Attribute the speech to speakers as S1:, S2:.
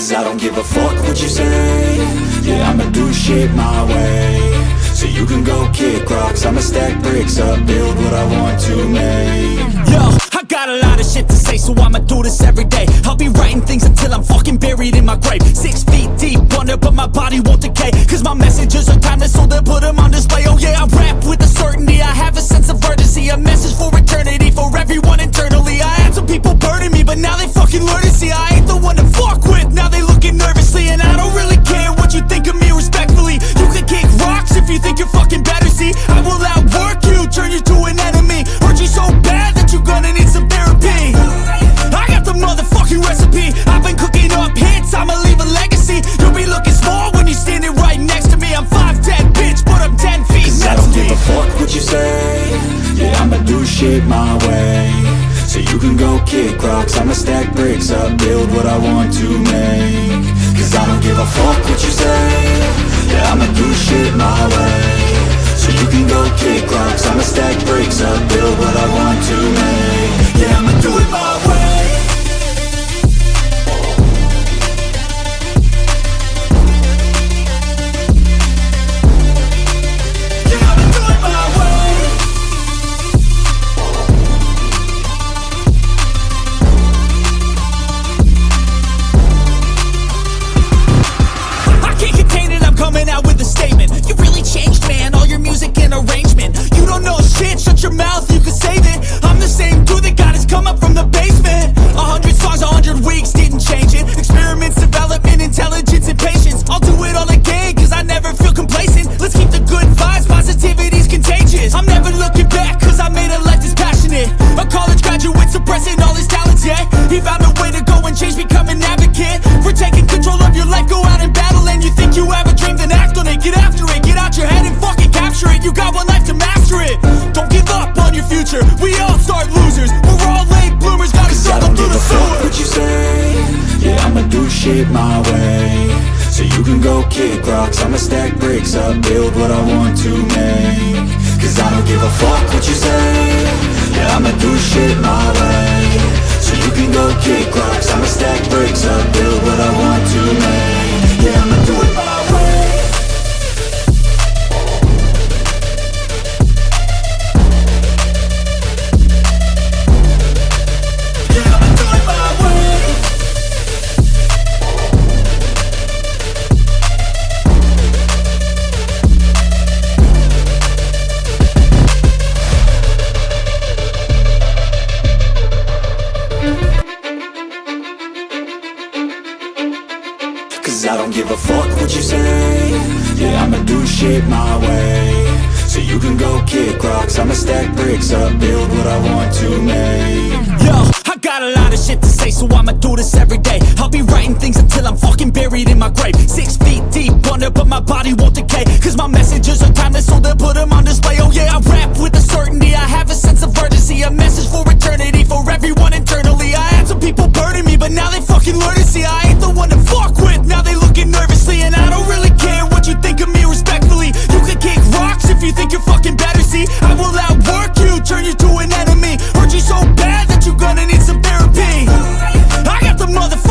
S1: Cause I don't give a fuck what you say. Yeah, I'ma do shit my way. So you can go kick rocks, I'ma stack bricks up, build what I want to make.
S2: Yo, I got a lot of shit to say, so I'ma do this every day. I'll be writing things until I'm fucking buried in my grave. 6 feet deep under, but my body won't decay. Cause my messages are timeless, so they'll put them on display. Oh yeah, I rap with a certainty, I have a sense of urgency. A message for eternity, for everyone internally. I had some people burning me, but now they fucking learn to see I ain't the one to fuck with, now they looking nervously. And I don't really care what you think of me, respectfully. You can kick rocks if you think you're fucking better, see. I will outwork you, turn you to an enemy. Hurt you so bad that you're gonna need some therapy. I got the motherfucking recipe, I've been cooking up hits, I'ma leave a legacy. You'll be looking small when you're standing right next to me. I'm 5'10", bitch, but I'm 10 feet.
S1: Cause I don't give a fuck what you say. Yeah, I'ma do shit my way. So you can go kick rocks, I'ma stack bricks up, build what I want to make. Cause I don't give a fuck what you say. Yeah, I'ma do shit my way. So you can go kick rocks, I'ma stack bricks up, build what I want to make. Yeah, I'ma do it my way. Yeah, I'ma do it my way.
S2: I can't contain it, I'm coming out with a statement. You really changed, man, all your music and arrangement. You don't know shit, shut your mouth, you can save it. I'm the same dude that got his come up from the basement. 100 songs, 100 weeks, didn't change it. Experiments, development, intelligence, and patience. I'll do it all again, cause I never feel complacent. Let's keep the good vibes, positivity's contagious. I'm never looking back, cause I made a life that's passionate. A college graduate suppressing all his talents, yeah. He found a way to go and change, become an advocate. For taking control of your life, go out and battle. And you think you have a dream, then act on it. Get after it, get out your head and fucking capture it. You got one life to master it. Don't give up on your future, we all start losers. We're all late bloomers, gotta struggle through the sewer.
S1: What you say? Yeah, I'ma do shit my way. So you can go kick rocks, I'ma stack bricks up, build what I want to make. Cause I don't give a fuck what you say. Yeah, I'ma do shit my way. So you can go kick rocks, I'ma stack bricks up, build what I want to make. Yeah, I'ma do it my way. Yeah, I'ma do it my way. Cause I don't give a fuck what you say. Yeah, I'ma do shit my way. So you can go kick rocks, I'ma stack bricks up, build what I want to make.
S2: Yo, I got a lot of shit to say, so I'ma do this every day. I'll be writing things until I'm fucking buried in my grave. 6 feet deep under, but my body won't decay. Cause my